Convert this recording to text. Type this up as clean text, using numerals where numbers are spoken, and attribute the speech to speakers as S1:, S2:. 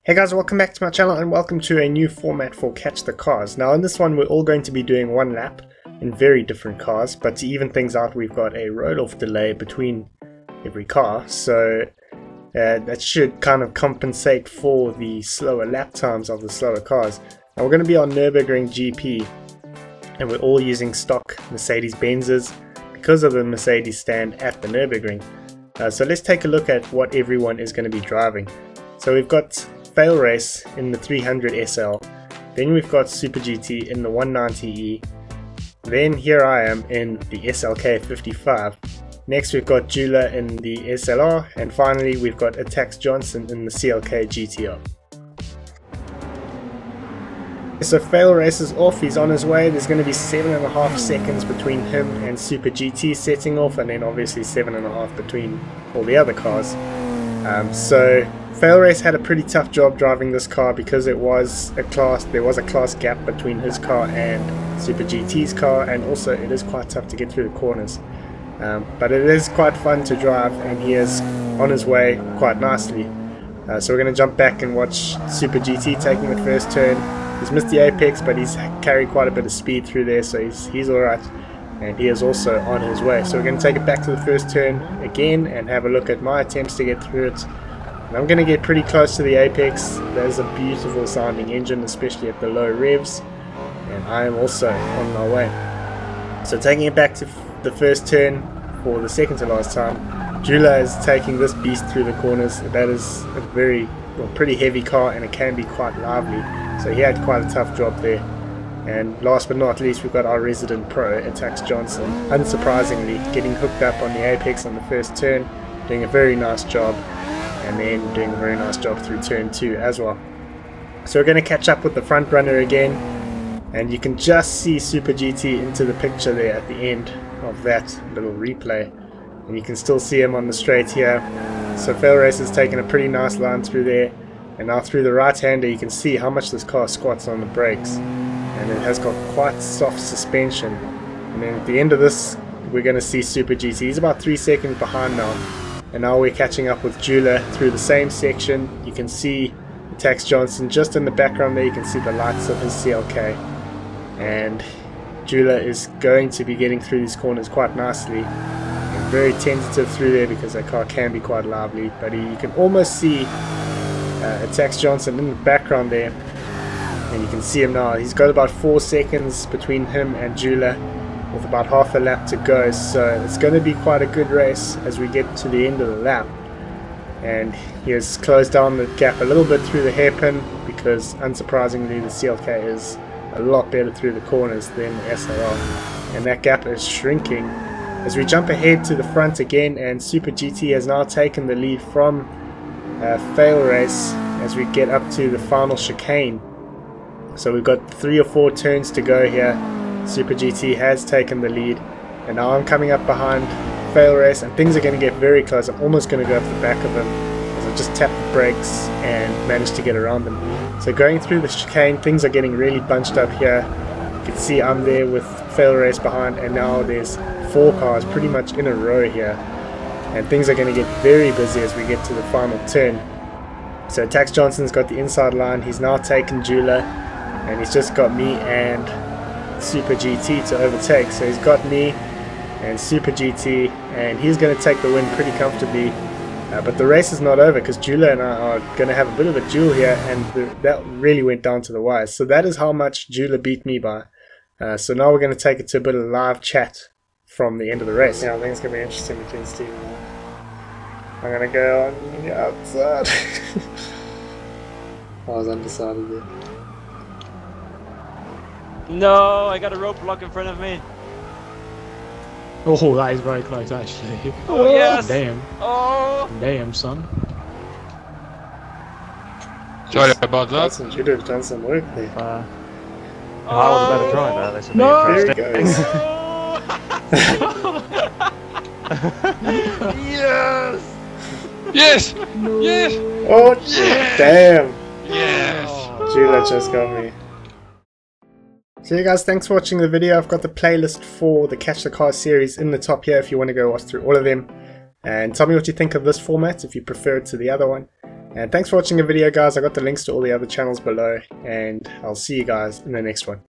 S1: Hey guys, welcome back to my channel and welcome to a new format for Catch the Cars. Now in this one we're all going to be doing one lap in very different cars, but to even things out we've got a roll-off delay between every car, so that should kind of compensate for the slower lap times of the slower cars. Now we're going to be on Nurburgring GP and we're all using stock Mercedes-Benzes because of the Mercedes stand at the Nurburgring. So let's take a look at what everyone is going to be driving. So we've got FailRace in the 300 SL, then we've got Super GT in the 190E, then here I am in the SLK 55, next we've got Juular in the SLR, and finally we've got aTTax Johnson in the CLK GTR. So FailRace is off, he's on his way. There's going to be 7.5 seconds between him and Super GT setting off, and then obviously 7.5 between all the other cars. So FailRace had a pretty tough job driving this car because there was a class gap between his car and Super GT's car, and also it is quite tough to get through the corners. But it is quite fun to drive, and he is on his way quite nicely. So we're going to jump back and watch Super GT taking the first turn. He's missed the apex, but he's carried quite a bit of speed through there, so he's alright. And he is also on his way. So we're going to take it back to the first turn again and have a look at my attempts to get through it. And I'm going to get pretty close to the apex. There's a beautiful sounding engine, especially at the low revs. And I am also on my way. So taking it back to the first turn for the second to last time, Juular is taking this beast through the corners. That is a pretty heavy car, and it can be quite lively. So he had quite a tough job there. And last but not least, we've got our resident pro, aTTax Johnson, unsurprisingly getting hooked up on the apex on the first turn, doing a very nice job, and then doing a very nice job through turn 2 as well. So we're going to catch up with the front runner again, and you can just see Super GT into the picture there at the end of that little replay, and you can still see him on the straight here. So FailRace has taken a pretty nice line through there, and now through the right-hander you can see how much this car squats on the brakes. And it has got quite soft suspension. And then at the end of this we're going to see Super GT. He's about 3 seconds behind now, and now we're catching up with Juular through the same section. You can see aTTax Johnson just in the background there. You can see the lights of his CLK, and Juular is going to be getting through these corners quite nicely and very tentative through there because that car can be quite lively. But you can almost see aTTax Johnson in the background there. And you can see him now. He's got about 4 seconds between him and Juular with about half a lap to go, so it's going to be quite a good race as we get to the end of the lap. And he has closed down the gap a little bit through the hairpin because unsurprisingly the CLK is a lot better through the corners than the SLR, and that gap is shrinking as we jump ahead to the front again, and Super GT has now taken the lead from FailRace as we get up to the final chicane. So we've got 3 or 4 turns to go here. Super GT has taken the lead, and now I'm coming up behind FailRace, and things are going to get very close. I'm almost going to go off the back of him as I just tap the brakes and manage to get around him. So going through the chicane, things are getting really bunched up here. You can see I'm there with FailRace behind, and now there's 4 cars pretty much in a row here, and things are going to get very busy as we get to the final turn. So aTTax Johnson's got the inside line. He's now taken Juular, and he's just got me and Super GT to overtake. So he's got me and Super GT, and he's going to take the win pretty comfortably. But the race is not over because Juular and I are going to have a bit of a duel here, and that really went down to the wires. So that is how much Juular beat me by. So now we're going to take it to a bit of live chat from the end of the race. Yeah, I think it's going to be interesting between Steve and I. I'm going to go on the outside. I was undecided there.
S2: No, I got a roadblock in front of me.
S3: Oh, that is very close actually.
S2: Oh yes!
S3: Damn.
S2: Oh!
S3: Damn, son.
S4: Sorry about that.
S1: Johnson, you have done some work there.
S5: I was a better driver, this would be
S1: There
S5: interesting.
S1: he goes.
S2: Yes!
S4: Yes! Yes!
S1: Oh,
S4: Yes!
S1: damn!
S4: Yes!
S1: Juular just got me. So yeah guys, thanks for watching the video. I've got the playlist for the Catch the Car series in the top here if you want to go watch through all of them. And tell me what you think of this format, if you prefer it to the other one. And thanks for watching the video, guys. I got the links to all the other channels below, and I'll see you guys in the next one.